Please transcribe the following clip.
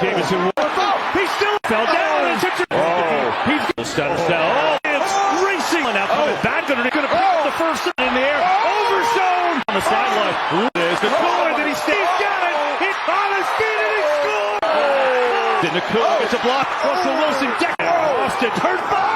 Davidson. He still fell down. And he's got to sell. Oh, it's racing. Now coming back. Going to pick up the first in the air. Overzone. On the sideline. There's the goal. And then he stays. He's got it. He's on his feet and he scores. Then Nicole gets a block. Russell Wilson. Austin. Hurt by.